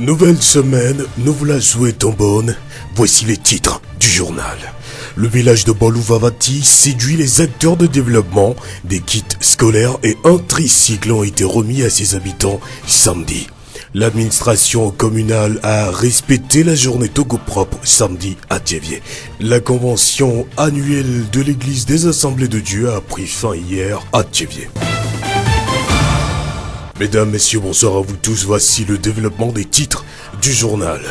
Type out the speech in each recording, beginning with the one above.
Nouvelle semaine, nous vous la souhaitons bonne. Voici les titres du journal. Le village de Bolou-Vavati séduit les acteurs de développement. Des kits scolaires et un tricycle ont été remis à ses habitants samedi. L'administration communale a respecté la journée Togo propre samedi à Thiévié. La convention annuelle de l'église des Assemblées de Dieu a pris fin hier à Thiévié. Mesdames, Messieurs, bonsoir à vous tous. Voici le développement des titres du journal.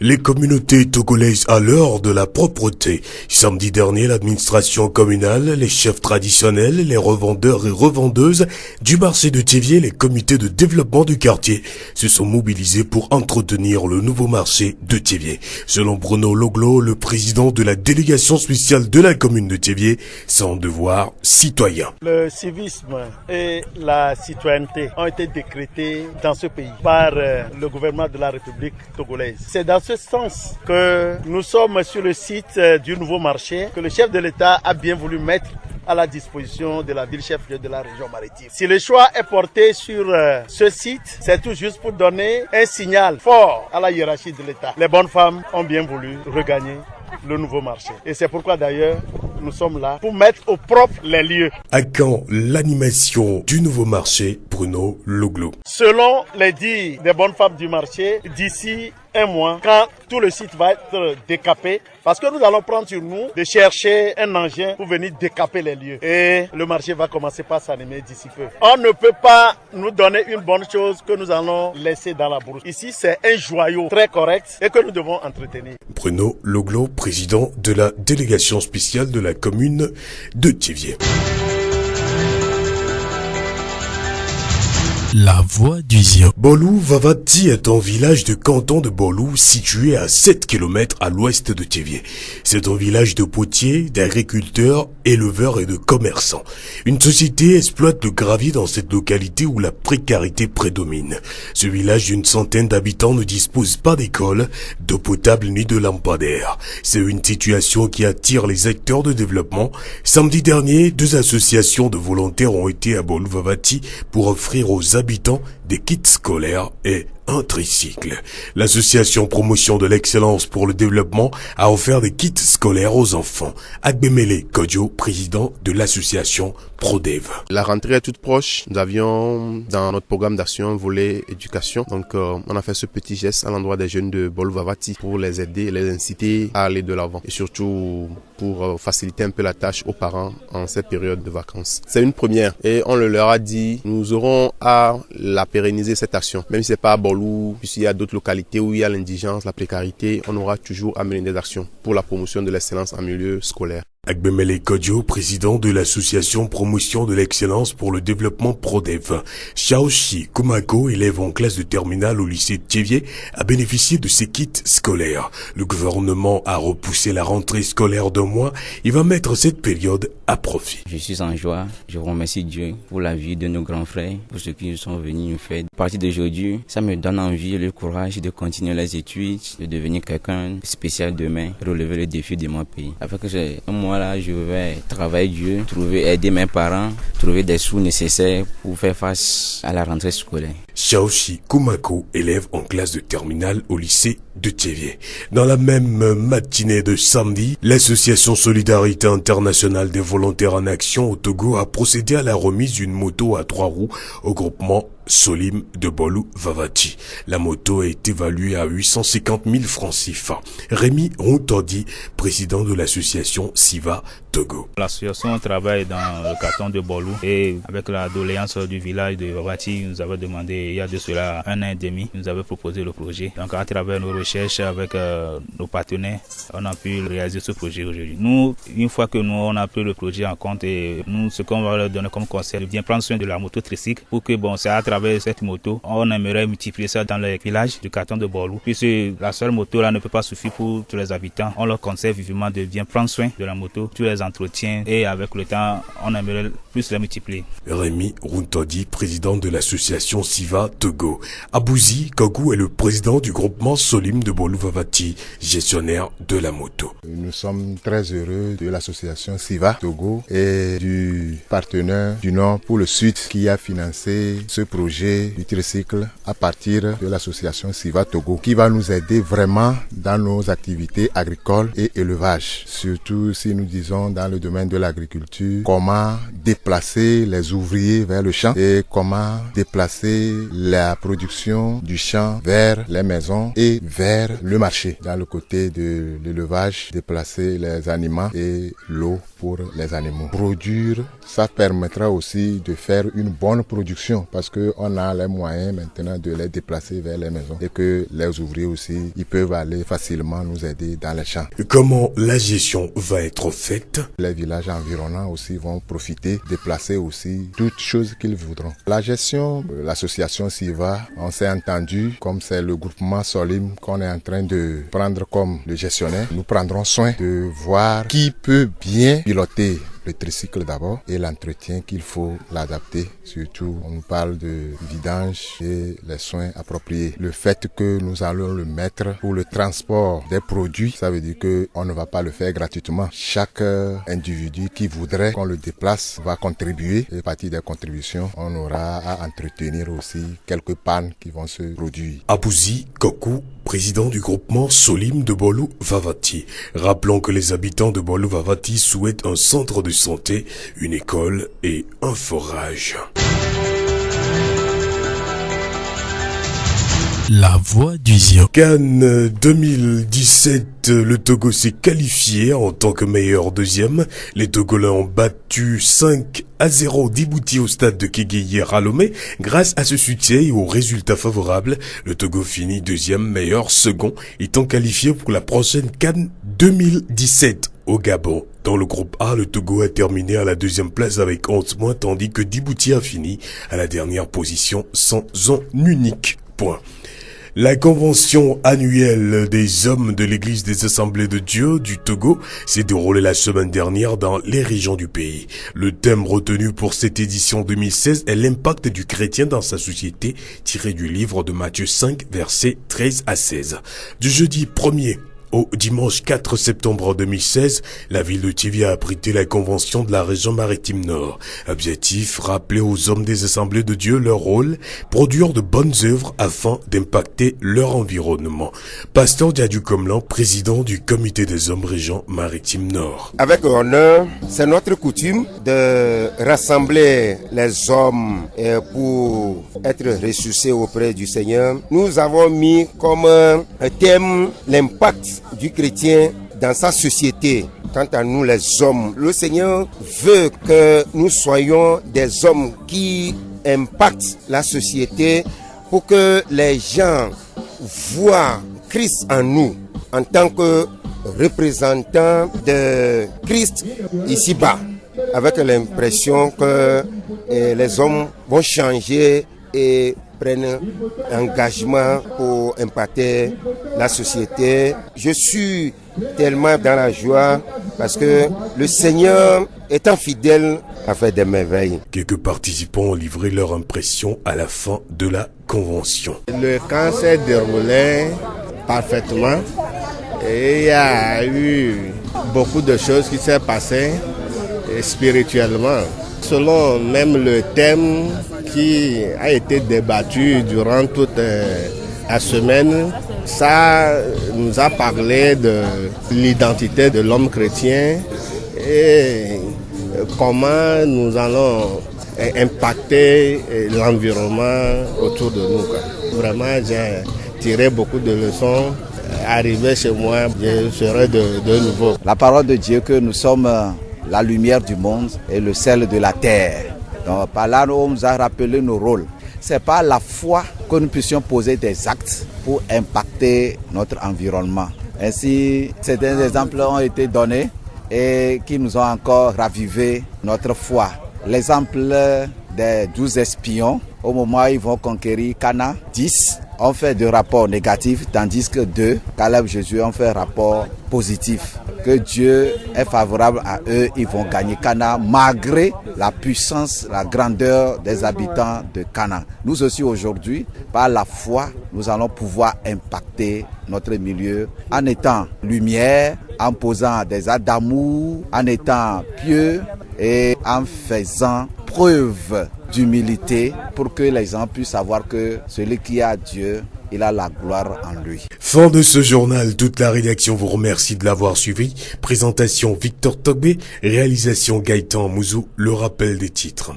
Les communautés togolaises à l'heure de la propreté. Samedi dernier, l'administration communale, les chefs traditionnels, les revendeurs et revendeuses du marché de Thiévié, les comités de développement du quartier se sont mobilisés pour entretenir le nouveau marché de Thiévié. Selon Bruno Loglo, le président de la délégation spéciale de la commune de Thiévié, son devoir citoyen. Le civisme et la citoyenneté ont été décrétés dans ce pays par le gouvernement de la République togolaise. C'est dans ce sens que nous sommes sur le site du nouveau marché que le chef de l'État a bien voulu mettre à la disposition de la ville-chef de la région maritime. Si le choix est porté sur ce site, c'est tout juste pour donner un signal fort à la hiérarchie de l'État. Les bonnes femmes ont bien voulu regagner le nouveau marché. Et c'est pourquoi d'ailleurs nous sommes là pour mettre au propre les lieux. À quand l'animation du nouveau marché, Bruno Loglo? Selon les dires des bonnes femmes du marché, d'ici un mois, quand tout le site va être décapé, parce que nous allons prendre sur nous de chercher un engin pour venir décaper les lieux. Et le marché va commencer par s'animer d'ici peu. On ne peut pas nous donner une bonne chose que nous allons laisser dans la brousse. Ici, c'est un joyau très correct et que nous devons entretenir. Bruno Loglo, président de la délégation spéciale de la commune de Thiévié. La voix du Zion. Bolou-Vavati est un village de canton de Bolou situé à 7 km à l'ouest de Thiévié. C'est un village de potiers, d'agriculteurs, éleveurs et de commerçants. Une société exploite le gravier dans cette localité où la précarité prédomine. Ce village d'une centaine d'habitants ne dispose pas d'école, d'eau potable ni de lampadaire. C'est une situation qui attire les acteurs de développement. Samedi dernier, 2 associations de volontaires ont été à Bolou-Vavati pour offrir aux habitants des kits scolaires et un tricycle. L'association Promotion de l'excellence pour le développement a offert des kits scolaires aux enfants. Agbemele Kodjo, président de l'association Prodev. La rentrée est toute proche. Nous avions dans notre programme d'action un volet éducation. Donc on a fait ce petit geste à l'endroit des jeunes de Bolou-Vavati pour les aider et les inciter à aller de l'avant. Et surtout pour faciliter un peu la tâche aux parents en cette période de vacances. C'est une première et on le leur a dit, nous aurons à la pérenniser cette action. Même si c'est pas à Bolou, puisqu'il y a d'autres localités où il y a l'indigence, la précarité, on aura toujours à mener des actions pour la promotion de l'excellence en milieu scolaire. Agbemele Kodjo, président de l'association Promotion de l'excellence pour le développement Prodev. Shaoshi Kumako, élève en classe de terminale au lycée de Thiévié, a bénéficié de ces kits scolaires. Le gouvernement a repoussé la rentrée scolaire d'1 mois. Il va mettre cette période à profit. Je suis en joie. Je remercie Dieu pour la vie de nos grands frères, pour ce qu'ils sont venus nous faire. À partir d'aujourd'hui, ça me donne envie et le courage de continuer les études, de devenir quelqu'un spécial demain, relever les défis de mon pays. Après que j'ai un mois là, je vais travailler Dieu, aider mes parents, trouver des sous nécessaires pour faire face à la rentrée scolaire. Shaoshi Kumako, élève en classe de terminale au lycée de Thiévié. Dans la même matinée de samedi, l'association Solidarité Internationale des Volontaires en Action au Togo a procédé à la remise d'une moto à 3 roues au groupement Solim de Bolou-Vavati. La moto est évaluée à 850 000 francs CFA. Rémi Routodi, président de l'association Siva Togo. L'association travaille dans le canton de Bolou et avec la doléance du village de Vavati, nous avons demandé il y a de cela 1 an et demi, nous avons proposé le projet. Donc à travers nos recherches avec nos partenaires, on a pu réaliser ce projet aujourd'hui. Nous, une fois que nous on a pris le projet en compte et nous, ce qu'on va leur donner comme conseil, de bien prendre soin de la moto tricycle pour que c'est à travers cette moto, on aimerait multiplier ça dans les villages du canton de Bolou. Puisque la seule moto là ne peut pas suffire pour tous les habitants. On leur conseille vivement de bien prendre soin de la moto, tous les entretiens et avec le temps, on aimerait plus les multiplier. Rémi Runtodi, président de l'association Siva Togo. Abouzi Kogou est le président du groupement Solim de Bolou-Vavati, gestionnaire de la moto. Nous sommes très heureux de l'association Siva Togo et du partenaire du Nord pour le Sud qui a financé ce projet projet du tricycle à partir de l'association Siva Togo qui va nous aider vraiment dans nos activités agricoles et élevage. Surtout si nous disons dans le domaine de l'agriculture, comment déplacer les ouvriers vers le champ et comment déplacer la production du champ vers les maisons et vers le marché. Dans le côté de l'élevage, déplacer les aliments et l'eau pour les animaux. Produire, ça permettra aussi de faire une bonne production parce qu'on a les moyens maintenant de les déplacer vers les maisons et que les ouvriers aussi, ils peuvent aller facilement nous aider dans les champs. Comment la gestion va être faite? Les villages environnants aussi vont profiter, déplacer aussi toutes choses qu'ils voudront. La gestion, l'association Siva, on s'est entendu, comme c'est le groupement Solim qu'on est en train de prendre comme le gestionnaire, nous prendrons soin de voir qui peut bien piloter le tricycle d'abord et l'entretien qu'il faut l'adapter. Surtout, on parle de vidange et les soins appropriés. Le fait que nous allons le mettre pour le transport des produits, ça veut dire qu'on ne va pas le faire gratuitement. Chaque individu qui voudrait qu'on le déplace va contribuer et à partir des contributions, on aura à entretenir aussi quelques pannes qui vont se produire. Abouzi Kokou, président du groupement Solim de Bolou-Vavati. Rappelons que les habitants de Bolou-Vavati souhaitent un centre de santé, une école et un forage. La voix du Zion. Cannes 2017, le Togo s'est qualifié en tant que meilleur deuxième. Les Togolais ont battu 5-0 Djibouti au stade de Kéguéyer à Lomé. Grâce à ce succès et aux résultats favorables, le Togo finit deuxième, meilleur second, étant qualifié pour la prochaine Cannes 2017 au Gabon. Dans le groupe A, le Togo a terminé à la deuxième place avec 11 points, tandis que Djibouti a fini à la dernière position sans un unique point. La convention annuelle des hommes de l'église des assemblées de Dieu du Togo s'est déroulée la semaine dernière dans les régions du pays. Le thème retenu pour cette édition 2016 est l'impact du chrétien dans sa société, tiré du livre de Matthieu 5, versets 13 à 16. Du jeudi 1er au dimanche 4 septembre 2016, la ville de Tivi a abrité la convention de la région maritime Nord. Objectif, rappeler aux hommes des assemblées de Dieu leur rôle, produire de bonnes œuvres afin d'impacter leur environnement. Pasteur Diadou Komlan, président du comité des hommes région maritime Nord. Avec honneur, c'est notre coutume de rassembler les hommes pour être ressuscités auprès du Seigneur. Nous avons mis comme thème l'impact du chrétien dans sa société. Quant à nous les hommes, le Seigneur veut que nous soyons des hommes qui impactent la société pour que les gens voient Christ en nous en tant que représentants de Christ ici-bas, avec l'impression que les hommes vont changer et prennent engagement pour impacter la société. Je suis tellement dans la joie parce que le Seigneur étant fidèle a fait des merveilles. Quelques participants ont livré leur impression à la fin de la convention. Le camp s'est déroulé parfaitement et il y a eu beaucoup de choses qui s'est passées spirituellement. Selon même le thème qui a été débattu durant toute la semaine, ça nous a parlé de l'identité de l'homme chrétien et comment nous allons impacter l'environnement autour de nous. Vraiment, j'ai tiré beaucoup de leçons. Arrivé chez moi, je serai de nouveau. La parole de Dieu que nous sommes la lumière du monde et le sel de la terre. Donc, par là, on nous a rappelé nos rôles. C'est par la foi que nous puissions poser des actes pour impacter notre environnement. Ainsi, certains exemples ont été donnés et qui nous ont encore ravivé notre foi. L'exemple des 12 espions, au moment où ils vont conquérir Cana, 10 ont fait de rapports négatifs, tandis que 2, Caleb et Jésus, ont fait un rapport positif. Que Dieu est favorable à eux, ils vont gagner Cana malgré la puissance, la grandeur des habitants de Cana. Nous aussi aujourd'hui, par la foi, nous allons pouvoir impacter notre milieu en étant lumière, en posant des actes d'amour, en étant pieux et en faisant preuve d'humilité pour que les gens puissent savoir que celui qui a Dieu, il a la gloire en lui. Fin de ce journal, toute la rédaction vous remercie de l'avoir suivi. Présentation Victor Togbé, réalisation Gaëtan Mouzou, le rappel des titres.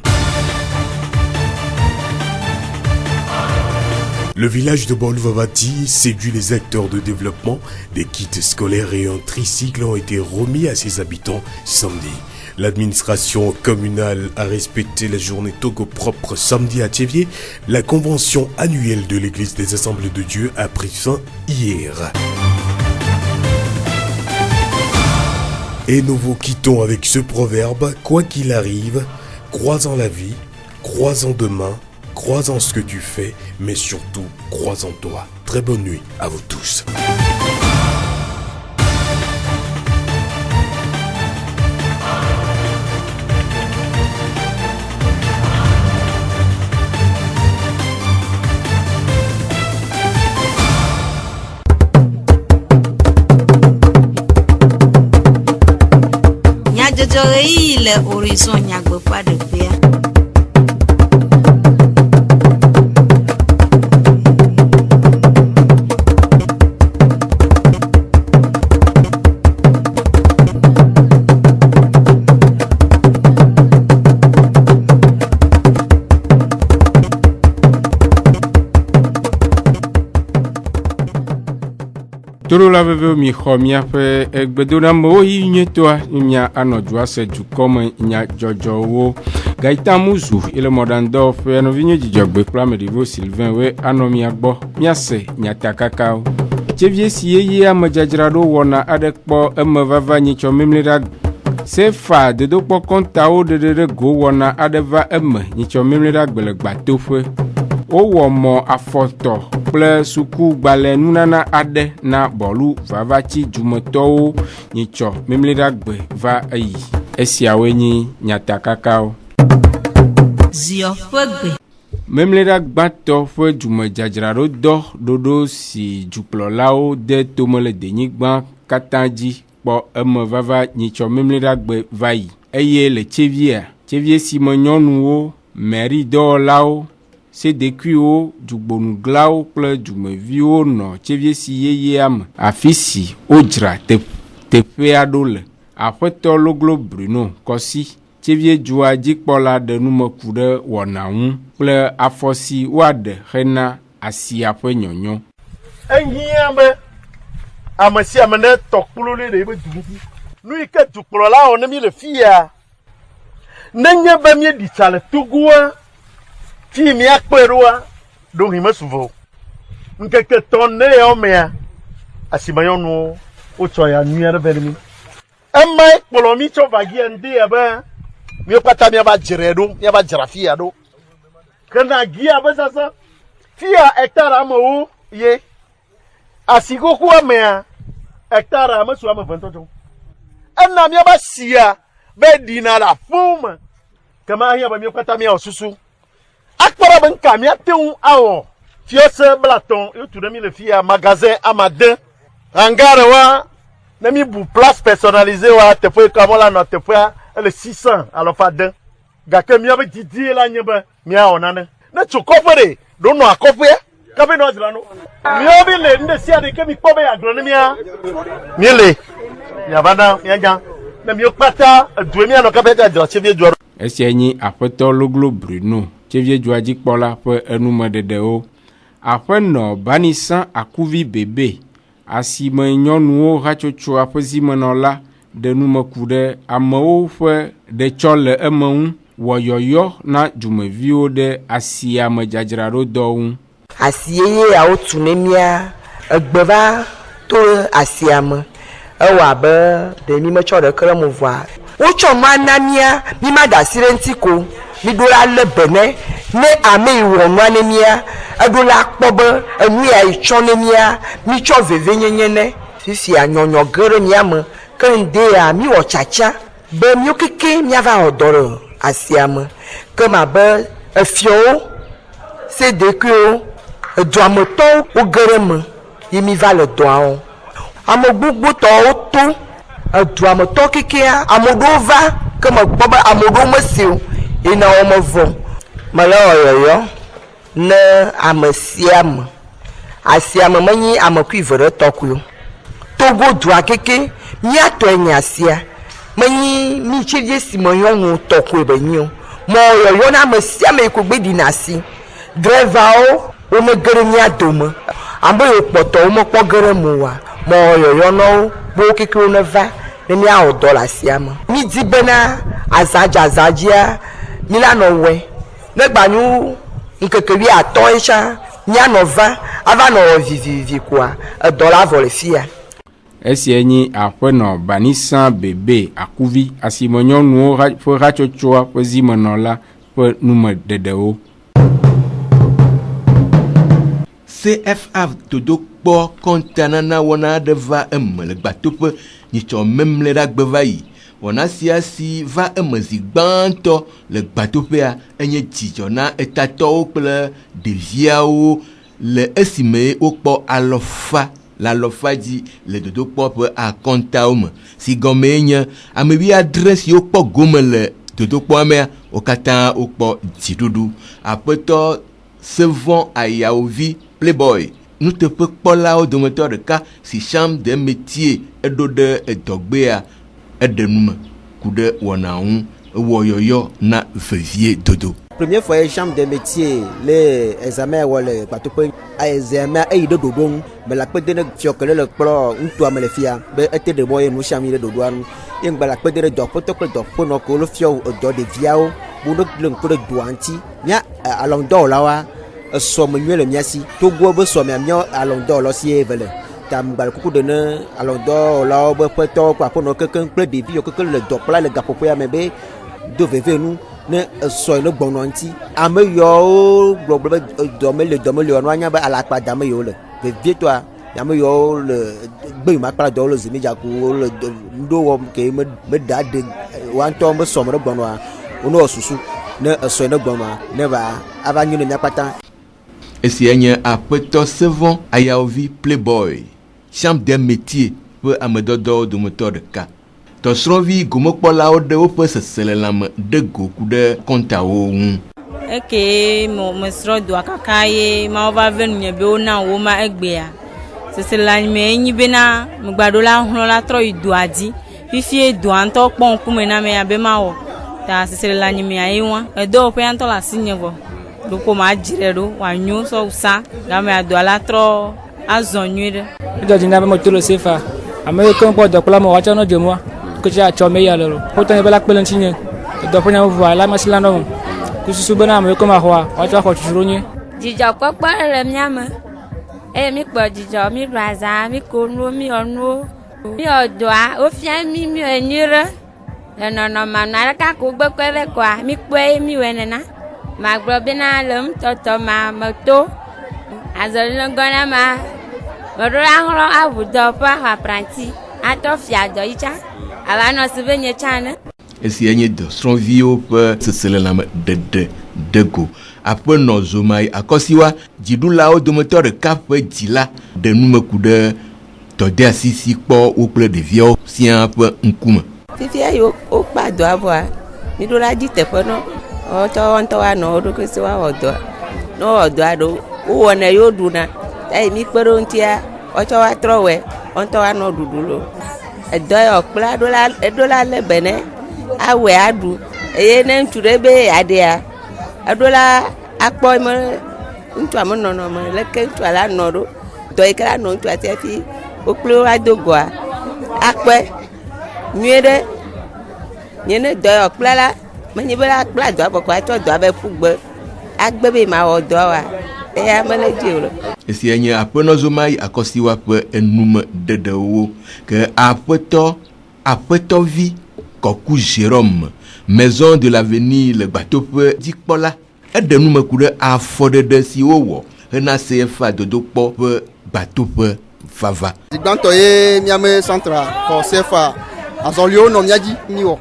Le village de Bolou-Vavati séduit les acteurs de développement. Des kits scolaires et un tricycle ont été remis à ses habitants samedi. L'administration communale a respecté la journée Togo propre samedi à Tchévié. La convention annuelle de l'Église des Assemblées de Dieu a pris fin hier. Et nous vous quittons avec ce proverbe, quoi qu'il arrive, crois en la vie, crois en demain, crois en ce que tu fais, mais surtout, crois en toi. Très bonne nuit à vous tous. Le horizon nyagbe pas de paix. Toro la veve mi xɔ miaƒe egbedoɖamewo yi nyuitɔa mia anɔ dua se dukɔme nya dzɔdzɔwo. Gaëtan Mouzou ele mɔɖaŋudɔwɔƒe nɔvinye dzidzɔgbe kple ameɖivo Sylvain we anɔ mia gbɔ miase nyatakakawo. Tsevi si yeye amedzadzraɖo wɔna aɖe kpɔ eme vava nyitsɔ memle ɖa sefa dodokpɔ kɔntawo ɖeɖe ɖe go wɔna aɖe va eme nyitsɔ memle ɖa gbe le gbatoƒe. Wowɔ mɔ afɔtɔ kple suku gbalẽ nunana aɖe na bɔlu vavati dumetɔwo nyitsɔ memleɖagbe va eyi. Esiawoe nye nyatakakawo. Zio ƒe gbe. Memleɖagbãtɔ ƒe dumedzadzraɖo dɔ ɖoɖo si dukplɔlawo de tome le denyigba katã dzi kpɔ eme vava nyitsɔ memleɖagbe va yi. Eye le tsevie si me nyɔnuwo, meri dɔwɔlawo, sedekuiwo, dugbonuglawo kple dumeviwo nɔ tsevie si yeyea me afi si wodzra teƒea ɖo le. Aƒetɔ Loglo Bruno Kɔsi tsevie dzua dzikpɔla ɖe numeku ɖe wɔna ŋu kple afɔ si woaɖe hena asia ƒe nyɔnyɔ. Ehiã be ame sia ame ne tɔkplo ɖe ɖe be du ŋuti. Nu yi ke dukplɔla wɔ ne mi le fia, nenye be míeɖi tsa le Togoa, fi míakpɔe ɖoa, ɖo hime suvo. Ŋkeke tɔ ne yawo mea, asimenyɔnuwo wotsɔ ya nyui aɖe vɛ ɖe mi. Emae kplɔ mi tsɔ va gi ŋdi abe míawo katã míava dzrae ɖo, míava dzra fia ɖo. Kena gi abe sasa, fia hectare amewo ye, asikoko mea hectare ame su ame 20 ena míava sia be ɖina le aƒewo me. Kema ahia be míawo katã míawɔ susu. Akpɔra be nka míate ŋu awɔ fiose blatɔn yotu ɖe mi le fia magasin amade hangare wa ne mi bu place personnalisée wa teƒe kamɔ la nɔ teƒea ele 600 alɔfa de gake míabe didi la nye be míawɔ nane ne tso kɔƒe ɖe ɖo nɔ akɔƒea kabe nɔ dzra no míawo bi le nu ɖe sia ɖe ke mi kpɔ be agblɔ ne mía míele miava na míanya ne míawo kpata edue míanɔ kabe dzra tsevie dzɔ. Esia nye aƒetɔ Loglo Bruno tsevie dzua dzikpɔla ƒe enumeɖeɖewo. Aƒenɔ Banisan Akuvi Bebe asime nyɔnuwo hatsotsoa ƒe zimenɔla ɖe numeku ɖe amewo ƒe ɖetsɔ le eme ŋu wɔ yɔyɔ na dumeviwo ɖe asiame dzadzraɖo dɔ ŋu. Asi yeye yawo tu ne mía egbe va to asiame ewɔ abe ɖe mi metsɔ ɖeke ɖe mo vɔa wotsɔ nua na mía mi ma da asi ɖe ŋuti ko mi ɖo la le bene ne ame yi wɔ nua ne mía eɖo la kpɔ be enu ya yi tsɔ ne mía mi tsɔ veve nyenye ne fifia nyɔnyɔ ge ɖe mía me ke ŋde ya mi wɔ tsatsa be mío keke míava wɔ dɔ ɖe asia me ke ma be efiawo sedekuiwo eduametɔwo wo ge ɖe me yi mi va le dɔa wɔm. Ame gbogbo tɔwo to eduametɔ kekea ame ɖewo va ke me kpɔ be ame ɖewo mesi o yina wɔme vɔ Malayoyo ne amesiam asiam manyi amakuivere tokuyo Togo dua keke miato enyasia manyi mi chije simonyo tokwe benyo mo yoyo na amesiam ekugbe dinasi drevao o me gere miadome ambo yopoto o mo pogere muwa mo yoyo no bo keke o neva ne mi a $1 siam mi di bena azajia milano we negbanyu nkekeli ato isha nyanova ava no vivi kwa $1 volefia esi enyi akweno banisa bebe akuvi asimonyo nuo fo rachochoa fo zimonola fo nume dedeo CFA todo kpo kontanana wona deva le gbatope ni cho memle dagbeva yi wona siasi va emezi gbanto le gbatope a enye dzidzo na etato kple deviawo le esime okpo alofa la lofa di le dodo kpo pe a konta ome si gome nye amebi adresse yo kpo gome le dodo kpo ame o kata okpo dzidudu apeto Sevon Ayaovi Playboy nous te peut pas là au domateur de cas si chambre des métiers et de dogbea et de nous coup de wanaun woyoyo na fevier dodo première fois chambre des métiers les examens wala bato pe examen ay dodo don mais la peut de fiokele le pro un toi me le fia be était de moyen nous chambre de dodo an ing bala peut de do protocole do pono ko le fio do de viao bu do le ko de douanti nya along do lawa so me le miasi to go be so me amio along do lo si evele tam bal kuku de ne along do la be poto kwa pono keken ple de bio keken le do pla le gapopo ya me be do veve nous ne so no gbono anti ame yo global do me le no anya ba ala pa dame yo le veve toi ya me yo le gbe ma pa do le zimi ja ku le ndo wo ke me da de wan to me so me gbono a ono osusu ne so no gbono ne ba avanyu ne nyapata Essienne a Peto Sevon Ayaovi Playboy chambre des métiers pour amedodo de moteur de cas to srovi gomokpola o de o pese selelam de goku de kontawo eke mo mesro do akakaye ma ova venu nye be ona wo ma egbea seselani me yin be na mo gbado la hun la tro idu adi fifi edu anto pon ku me na me abe ma wo ta seselani me ayi won edo pe anto la sinyevo do ko ma jire do wa nyu so usa ga me ado la tro azonyu do dinga me mo to lo sefa ame ko po do kula mo wa chono de mo ko ja cho me ya lo ko tan be la pelen tinye do po nya mo wa la masila no ku su bana me ko ma wa wa cho ko churu ni jijo ko pa re miama e mi po jijo mi raza mi ko no mi onu mi odo a o fi mi mi enire no ma na ka ko gbe ko be kwa mi pe mi wenena ma gbo bina lum toto ma moto azolin gona ma modora horo abudo pa apprenti atofia do icha ala no sibenye chane Essienne de stronvio pe seselam de go après no zomai akosiwa jidula o domoteur de cap dila de nume kude to de asisi po o ple de vio sien pe nkuma fifi ayo o pa do abo ni do la di tefono o to wa no do ko se wa odo no odo ado o wona yo duna tai mi pero ntia o to wa trowe on to wa no dudulo edo yo kla do la le bene awe adu eye ne nturebe adea adola akpo mo ntu am no mo le ke ntu ala no do ikra no ntu ati o klo adogoa akpe nyede nyene do yo kla many bela kla do aboko ato do abe fugbe agbebe ma odo wa e amele jiolo Essienne apeno zomai akosiwa pe enum dedewo ke apeto vi Koku Jérôme maison de l'avenir le bateau pe dikpola e de nume kude afode de si owo na CFA dodo po pe bateau pe fava digbanto ye miame central ko CFA azolio no miaji niwo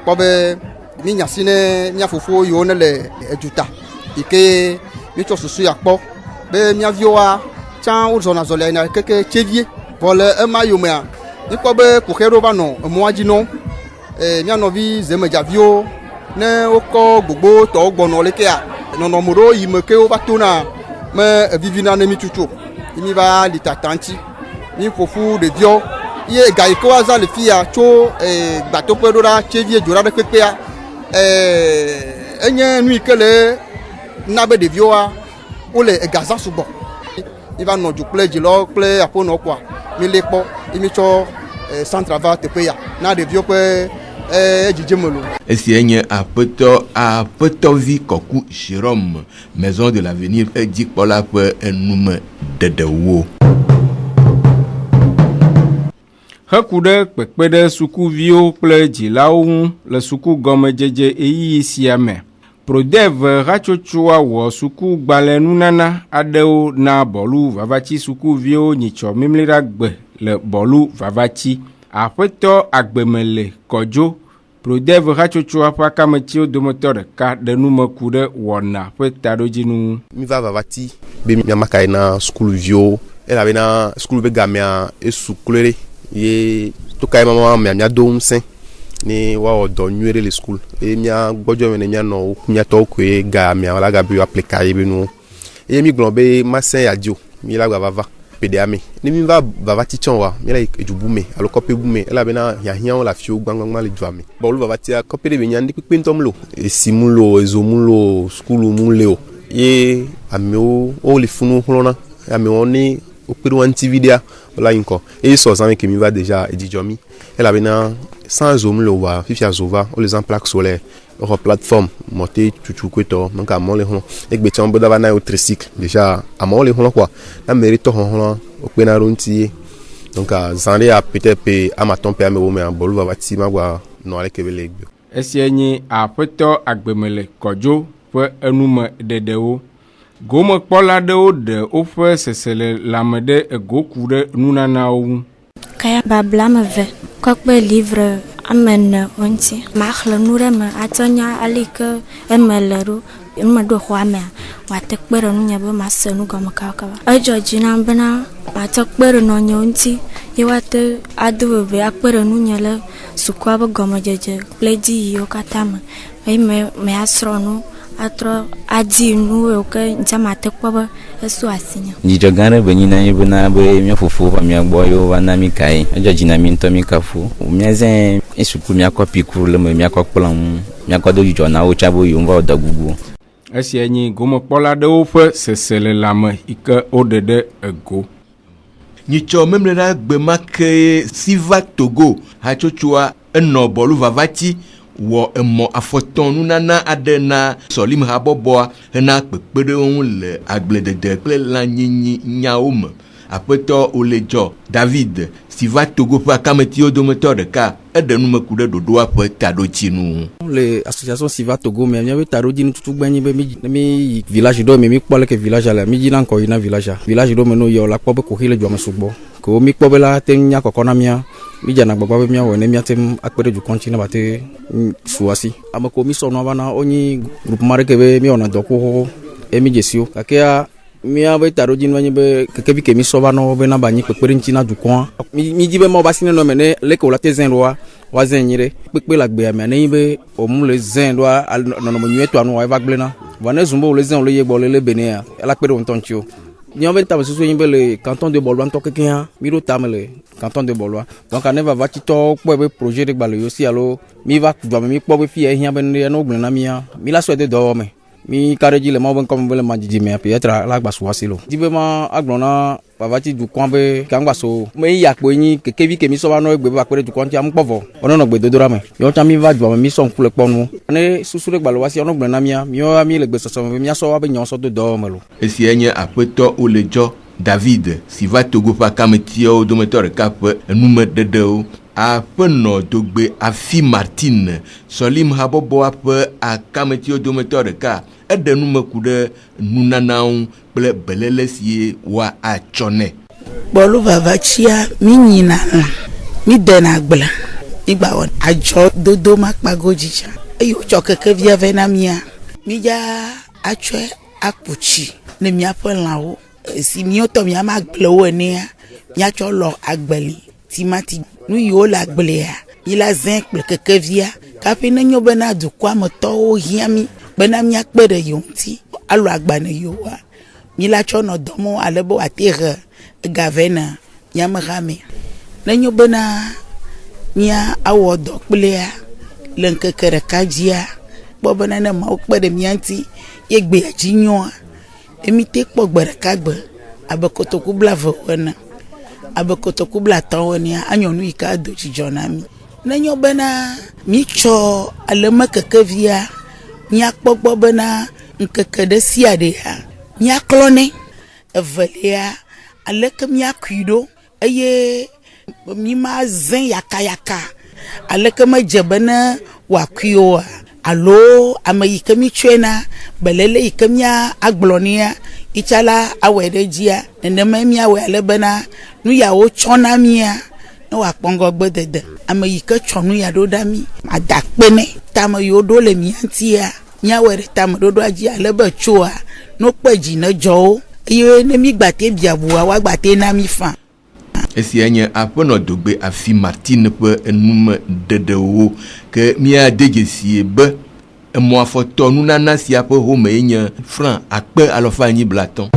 ko be mi nyasine mia fofo yo ne le eduta ike mi to susu yakpo be mia vioa chan o zona zole na keke chevie vole e mayo me a iko be ko kero ba no moaji no mia novi zemejavio ne oko gbogbo to gbono leke a nɔnɔmɔɖewo yi me ke wova tona me vivina ne mi tutu mi va li tatanti mi ƒoƒu ɖeviwo ye ga yi ke woaza le fi ya tso gbatoƒe ɖo ɖa tsevi dzo ɖa ɖe kpekpea enye nu yi ke le na be ɖeviwoa wole gaza sugbɔ mi va nɔ dzo kple dzilawo kple aƒenɔ kɔa mi le kpɔ ye mi tsɔ centre va teƒe ya na ɖeviwo ƒe dzidzeme lo. Esi nye aƒetɔvi Kɔku Jérôme Maison de l'Avenir ƒe dzikpɔla ƒe enume dedewo. Heku ɖe kpekpe ɖe sukuviwo kple dzilawo ŋu le suku gɔmedzedze eyiyi sia me. Prodev hatsotsoa wɔ suku gbalẽ nunana aɖewo na bɔlu vavatsi sukuviwo nyitsɔ mimlira gbe le bɔlu vavatsi. Aƒetɔ agbemele kɔdzo Prodev hatsotsoa ƒe akametsiwo dometɔ ɖeka ɖe nume ku ɖe wɔna ƒe taɖodzinu. Mi va vavati be miamaka na skuluviwo elabena skulu be gamea esuklo ɖe ye toka mama mia do ŋusẽ ne woawɔ dɔ nyuie ɖe le skulu eye mia gbɔdzɔ me ne mianɔ miatɔwo koe ga mia la gabe aplika ye be nuwo eye mi gblɔ be masẽ yadi o mi la gba va pedea me ne mi va vavati tsɔ wa mi la edzubu me alo kɔpe bu me elabena hiahiãwo le afiwo gbagbagba le dua me bɔlu vavatia kɔpe ɖe be nya kpekpe ŋutɔ mu lo esi mu lo ezo mu lo skulu mu le o ye amewo wo le funu xlɔna amewo ne wokpe ɖe ŋuti viɖea wole ayi ŋkɔ eye sɔzã ke mi va déjà edzidzɔ mi elabena sans zo mu le wa fifia zo va wole zã plaque solaire xɔ plateforme mɔte tutu koetɔ donc amewo le xlɔ egbe tsɛ be dava na yo tricycle déjà amewo le xlɔ quoi na me tɔ xɔxlɔ wokpena ɖo ŋuti ye donc zã ɖe peut-être pe amatɔn pe amewo me bɔlu vavati magba nɔ ale ke be le egbe. Esia nye aƒetɔ agbemele kɔdzo ƒe enume ɖeɖewo. Gomekpɔla aɖewo ɖe woƒe sesele lãme ɖe egoku ɖe nunanawo ŋu. Kaya babla me ve kɔkpe livre amene ŋuti maxlẽ nu ɖe me atsɔ nya ali ke eme le ɖo eme ɖo xɔa mea wate kpe ɖe nunye be mase nu gɔme kaba edzɔ dzi nam bena matsɔ kpe ɖe nɔnye ŋuti ye wate ado veve akpe ɖe nunye le sukua be gɔmedzedze kple dziyiwo katã me eye me asrɔ̃ nu atrɔ adi nu yiwo ke ŋtsamate kpɔ be esu asinye. Dzidzɔ gã aɖe be nyina ye bena be mia fofo va mia gbɔ yewo va na mi kae edzɔ dzi na mi ŋutɔ mi kafu miazẽ esuku miakɔ pikuru le me miakɔ kplɔ ŋu miakɔ do dzidzɔ na wo tsa be yewo va da gugu. Esia nye gomekpɔla aɖewo ƒe sesele lãme yi ke woɖe ɖe ego. Nyitsɔ memlera gbema ke Siva Togo hatsotsoa enɔ bɔlu vavati wɔ emɔ afɔtɔn nunana aɖe na sɔlim habɔbɔa hena kpekpeɖewo le agbledede kple lãnyinyi nyawo me. Aƒetɔ Oledzɔ David Siva Togo ƒe akametiwo dometɔ ɖeka eɖe numeku ɖe ɖoɖoa ƒe taɖodzinu. Le association Siva Togo me miabe taɖodzinu tutu gbenyi be mi yi village ɖo me mi kpɔ leke village la mi dzina ŋkɔ yina village ɖo me no yɔ la kpɔ be kohi le dzuame sugbɔ ko mi kpɔ be la te nya kɔkɔ na mia mi dzana gbagba be miawɔ ne miate akpe ɖe dukɔ ŋuti ne bate su asi ame ko mi sɔ nua va na wonyi groupement ɖe ke be mi wɔna dɔ xoxo ye mi dzesiwo gakea mia be taɖodzinu nye be kekevi ke mi sɔ va nɔ be na ba nyi kpekpe ɖe ŋuti na dukɔa mi di be ma ba si ne nɔ me ne leke wòla te zẽ ɖoa wa zẽ nyi ɖe kpekpe le agbea mea ne nyi be o mu le zẽ ɖoa nɔnɔme nyuietɔa nu wa eva gblẽ na vɔ ne zun be wòle zẽ wòle ye gbɔ le benea ela kpe ɖe wo ŋutɔ ŋuti o. Nyawo be tame susu nyi be le canton de Bolua ŋutɔ kekea mi ɖo tame le canton de Bolua donc ne vavatitɔwo kpɔe be projet ɖe gba le yosi alo mi va dzuame mi kpɔ be fi ya hiã be ne wo gblẽ na mia mi la sɔe de dɔwɔ me mi ka ɖe dzi le mawo be ŋkɔme be le ma dzidzi mea peut-être la gba su asi lo di be ma agblɔ na vavati dukɔa be ka ŋgba so me yi akpoe nyi kekevi ke mi sɔ va nɔ egbe be akpe ɖe dukɔa ŋuti amukpɔ vɔ wonɔ gbedodoɖa me miawo tsã mi va dzuame mi sɔ ŋku le kpɔ nuwo ne susu ɖe gba le wasi wonɔ gblẽ na mia miawo mi le gbesɔsɔ me be miasɔ wa be nyawo sɔ do dɔwɔ me lo. Esia nye aƒetɔ Oledzɔ David Siva Togo ƒe akametiwo dometɔ ɖeka ƒe enume ɖeɖewo. Aƒenɔ Dogbe Afi Martin Sɔlim habɔbɔa ƒe akametiwo dometɔ ɖeka eɖe numeku ɖe nunanawo kple beléle sie wa atsɔ nɛ. Bɔlu vavatsia mi nyina lã mi dena agble mi gba wɔ adzɔ dodo makpa godzidza eye wotsɔ kekevia vɛ na mia mi dza atsɔe akpotsi ne miaƒe lãwo si miotɔ miama agblewo enea miatsɔ lɔ agbeli timati nu yiwo le agblea mi la zẽ kple kekevia kafi ne nyo bena dukɔa me tɔwo hiã mi bena miakpe ɖe yewo ŋuti alo agbane yoa mi la tsɔ nɔ dɔmɔ ale be wòate he egave na miamehame nenyo bena mia awɔ dɔ kplea le ŋkeke ɖeka dzia kpɔ bena ne mawo kpe ɖe mia ŋuti ye gbea dzi nyoa emi te kpɔ gbe ɖeka gbe abe kotoku blaeve ene abe kotoku blatɔ enia anyo nu yi ke ado dzidzɔ na mi nenyo bena mi tsɔ aleme kekevia miakpɔ gbɔ bena ŋkeke ɖe sia ɖea miaklɔ nɛ evelia aleke miakui ɖo eye mi ma zẽ yakayaka aleke medze be ne wòakui oa alo ame yi ke mi tsɔe na belele yi ke mia agblɔ nea itsala awɔe ɖe dzia nenema miawɔe ale bena nu yawo tsɔ na mia ne wòakpɔ ŋgɔgbe dede ame yi ke tsɔ nu ya ɖo ɖa mi ada kpe nɛ tame yiwo ɖo le mia ŋutia miawɔe ɖe tame ɖoɖoa dzi ale be tsoa no kpe dzi ne dzɔwo eye ne mi gbate biabua woagbate na mi fa. Esia nye aƒenɔ dogbe afi Martine ƒe enume dedewo ke mia de dzesie be emɔafɔtɔ nunana sia ƒe home ye nye franc 850.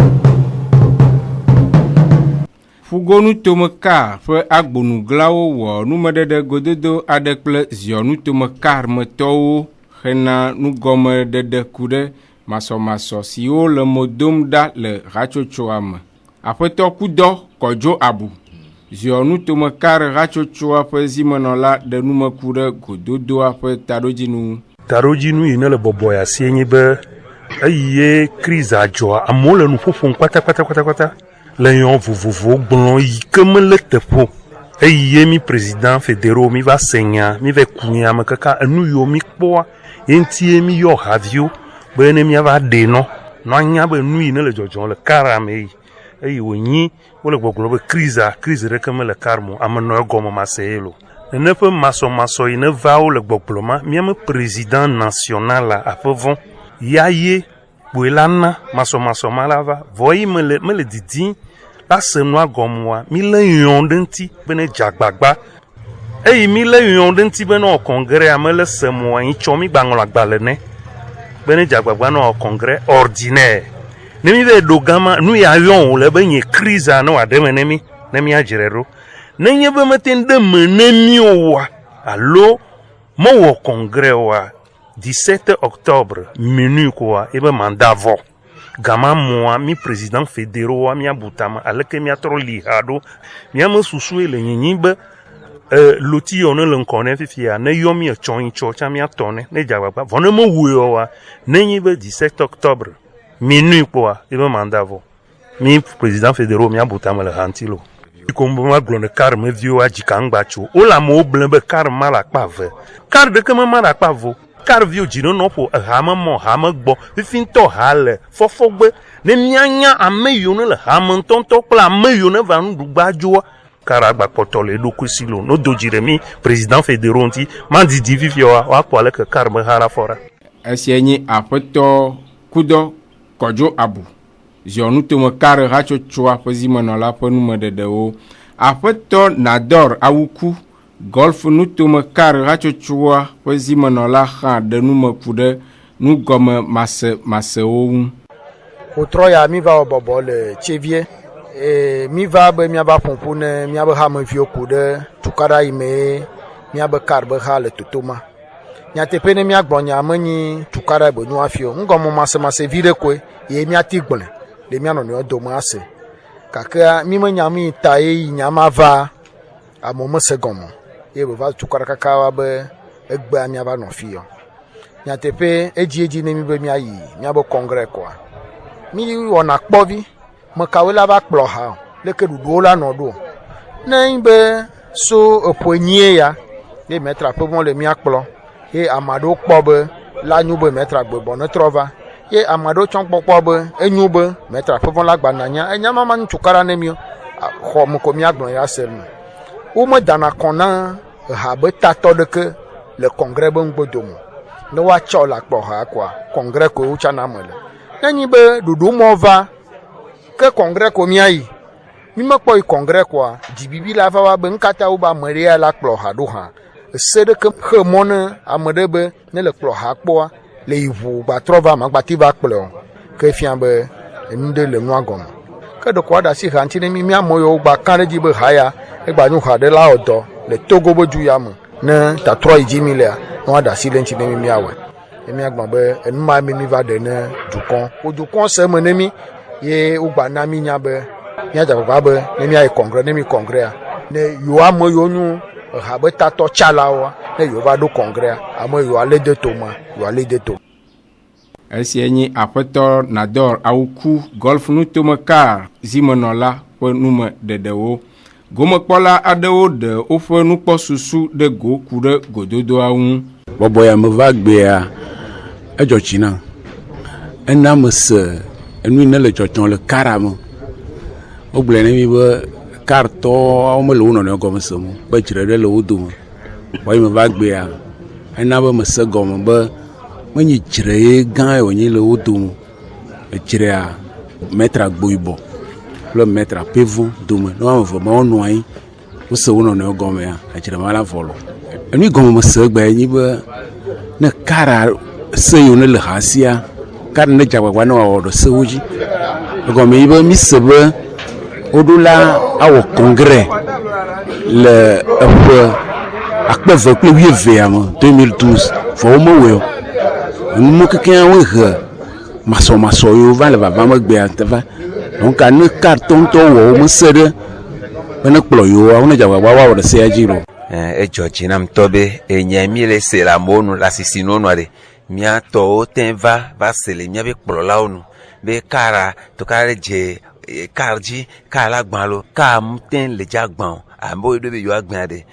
Fugonu tomeka ƒe agbonuglawo wɔ numeɖeɖe gododo aɖe kple ziɔnu tomeka metɔwo hena nugɔmeɖeɖe ku ɖe masɔmasɔ siwo le mo dom ɖa le hatsotsoa me. Aƒetɔ kudɔ kɔdzo abu ziɔnu tomeka hatsotsoa ƒe zimenɔla ɖe nume ku ɖe gododoa ƒe taɖodzinu. Taɖodzinu yi ne le bɔbɔ asie nye be eye kriza dzɔa amewo le nu ƒoƒom kpata le yon vovovowo gblɔ yi ke mele teƒo eye mi président fédéraux mi va senya mi va kunya me kaka enu yiwo mi kpɔa ye ŋutie mi yɔ haviwo be ne miava ɖe nɔ anya be nu yi ne le dzɔdzɔm le kara me yi eye wònyi wole gbɔgblɔ be krizi ɖeke mele kar mo ame nɔ egɔme mase ye lo nene ƒe masɔmasɔ yi ne va wo le gbɔgblɔ ma miame président national la aƒevɔ ya ye kpoe la na masɔmasɔ ma la va vɔ yi mele didi la se nua gɔmɔa mi le yɔn ɖe ŋuti be ne dzagbagba eye mi le yɔn ɖe ŋuti be ne wɔ kɔngre ame le se moa yi tsɔ mi gbaŋlɔ agbalẽ ne be ne dzagbagba ne wɔ kɔngre ordinaire ne mi ve ɖo gama nu ya yɔn wòle be nye kriza ne wòaɖe me ne mi adzre ɖo nenye be mete ɖe me ne mi oa alo mewɔ kɔngre oa 17 octobre minuit koa ebe mandat vɔ gama moa mi président fédéraux mi abutama aleke mi atrɔ li ha ɖo miame susue le nyinyi be loti yɔ ne le ŋkɔ ne fifia ne yɔ mi etsɔ yi tsɔ tsa mi atɔ ne dzagbagba vɔ ne mewue oa nenye be 17 octobre minuit kpoa ebe mandat vɔ mi président fédéraux mi abutama le ha ŋuti lo ikombo ma gblɔ ne kar me viwo adzika ŋgba tso wole amewo gblẽ be kar ma le akpa ve kar ɖeke ma le akpa vo kar viwo dzinono ƒo hame mɔ hame gbɔ fifi ŋutɔ ha le fɔfɔgbe ne mianya ame yiwo ne le hame ŋutɔŋutɔ kple ame yiwo ne va nuɖugba dzoa kar agbakpɔtɔ le eɖokui si lo no do dzi ɖe mi président fédéraux ŋuti ma didi fifia woakpɔ aleke kar me ha la fɔ ɖa. Esia nye aƒetɔ kudɔ kɔdzo abu ziɔnu tomeka hatsotsoa ƒe zimenɔla ƒe numeɖeɖewo. Aƒetɔ Nador Awuku golf nutomeka hatsotsoa ƒe zimenɔla hã ɖe nume ku ɖe nugɔme masewo ŋu. Wotrɔ ya mi va wɔ bɔbɔ le tsevie mi va be miava ƒoƒu ne miabe hameviwo ku ɖe tukaɖa yi me miabe kar be ha le totoma nyateƒe ne miagblɔ nya menyi tukaɖa be nu afi o ŋgɔme masemase vi ɖe koe ye miati gblẽ le mia nɔnɔewo dome ase gake mi menya mi ta ye nya ma va amewo mese gɔme ye beva tukaɖa kaka be egbea miava nɔ fi o nyateƒe edzi ne mi be miayi miabe kɔngre koa mi wɔna kpɔvi mekawoe la va kplɔ ha o leke ɖuɖuwo la nɔ ɖo ne be so eƒo nyie ya ye metra ƒe le mia kplɔ ye ame aɖewo kpɔ be la nyo be metra gbɔbɔ ne trɔ va ye ame aɖewo tsɔ kpɔkpɔ be enyo be metra ƒe la gbana nya enya ma ŋu tukaɖa ne mi xɔ me ko miagblɔ ya se me wo me dana kɔ na ha be tatɔ ɖeke le kɔngre be ŋgbodome ne woatsɔ le akpɔ ha koa kɔngre ko wotsana me le nenyi be ɖoɖo mɔ va ke kɔngre ko miayi mi mekpɔ yi kɔngre koa dzibibi la va wa be ŋkata wo be ame ɖe ya la kplɔ ha ɖo hã se ɖeke xe mɔ ne ame ɖe be ne le kplɔ ha kpɔa le yi ʋu gbatrɔ va magbati va kplɔ ke fia be enu de le nua gɔme ke de kɔ da si ha ŋuti ne mi amewo yiwo gba ka ɖe dzi be haya egba nyu ha ɖe la ɔdɔ le Togo be du ya me ne tatrɔ yi dzi mi lea ne woada si le ŋuti ne mi awɔe mi agba be enu ma mi va ɖe ne dukɔ wo dukɔ se me ne mi ye wogba na mi nya be míadze agbagba be ne míayi kɔngre ne mi kɔngrea ne yewo ame yiwo nyu ha be tatɔ tsalawoa ne yewo va ɖo kɔngrea ame yewo alé de to ma yewo alé de to. Esie nye aƒetɔ Nador Awuku golf nutome car zimenɔla ƒe nume ɖeɖewo. Gomekpɔla aɖewo ɖe woƒe nukpɔsusu ɖe go ku ɖe gododoawo ŋu. Bɔbɔ ya me va gbea edzɔ tsi na. Ena me se enu ne le dzɔdzɔ le kara me. Wogblɔ ne mi be kartɔwo me le wo nɔnɔewo gɔme sem be dzre ɖe le wo dome. Bɔ me va gbea ena be me se gɔme be menyi dzre gã wonyi le wo dome. Edzrea metra gboyibɔ kple metra pevo dome. Ne ame ve ma wonɔ anyi wose wo nɔnɔewo gɔme ya edzre ma la vɔlɔ. Enu gɔme me se gbe nyi be ne kara se yiwo ne le ha sia kara ne dze agbagba ne wawɔ ɖe sewo dzi. Egɔme yi be mi se be woɖo la awɔ kɔngre le eƒe akpeve kple 12 me 2012 vɔ wo mewɔe o. Numo keke wo he masɔmasɔ yiwo va le vava megbea teva donc ne kartɔntɔ wɔ wo mese ɖe be ne kplɔ yiwo wo ne dze agbagba wawɔ ɖe sea dzi o. Edzɔ dzi nam tɔ be enya mi le se le amewo nu le asisi nɔnɔa ɖe miatɔwo te va se le miabe kplɔlawo nu be kara to kara dze kar dzi kara la gbã lo kara mute le dza gbã o amewo ɖo be yewoa gbã ɖe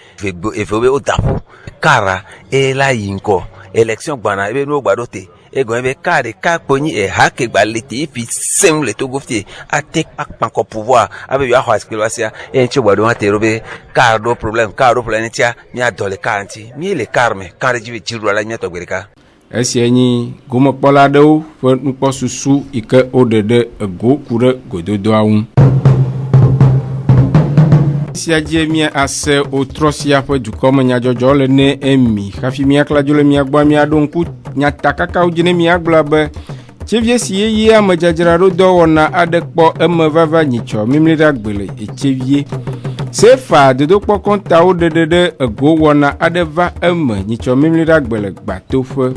eve be wo da ƒu kara la yi ŋkɔ élection gbãna ebe no gba ɖo te egɔme be kara ɖeka kpo nyi eha ke gba le te efi sem le Togo fie ate akpankɔ pouvoir abe yewoaxɔ asikpe lo asia eye ŋutsi gba ɖo hã te ɖo be kara ɖo problème ŋutia míadɔ le kara ŋuti mí le kara me kara ɖe dzi be dziɖo la míatɔ gbe ɖeka. Esia nye gomekpɔla aɖewo ƒe nukpɔsusu yi ke woɖe ɖe ego ku ɖe gododoawo ŋu. Sia dzi mia ase wotrɔ sia ƒe dukɔme nyadzɔdzɔ le ne emi hafi miakladzo le mia gbɔ miaɖo ŋku nyatakakawo dzi ne miagblɔ be tsevie si yeye amedzadzraɖo dɔwɔna aɖe kpɔ eme vava nyitsɔ mimli ɖe agbe le etsevie. Sefa dodokpɔ kɔntawo ɖeɖe ɖe ego wɔna aɖe va eme nyitsɔ mimli ɖe agbe le gbatoƒe.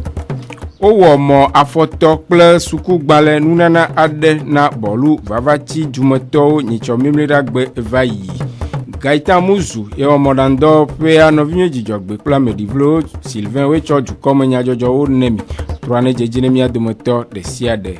Wowɔ mɔ afɔtɔ kple sukugbalẽ nunana aɖe na bɔlu vavati dumetɔwo nyitsɔ mimli ɖe agbe va yi. Gaita Muzu yewɔ mɔɖaŋdɔ ƒe anɔvinye dzidzɔgbe kple ameɖivlo Sylvain woetsɔ dukɔme nyadzɔdzɔwo ne mi trɔa ne dzedzi ne mia dometɔ ɖe sia ɖe.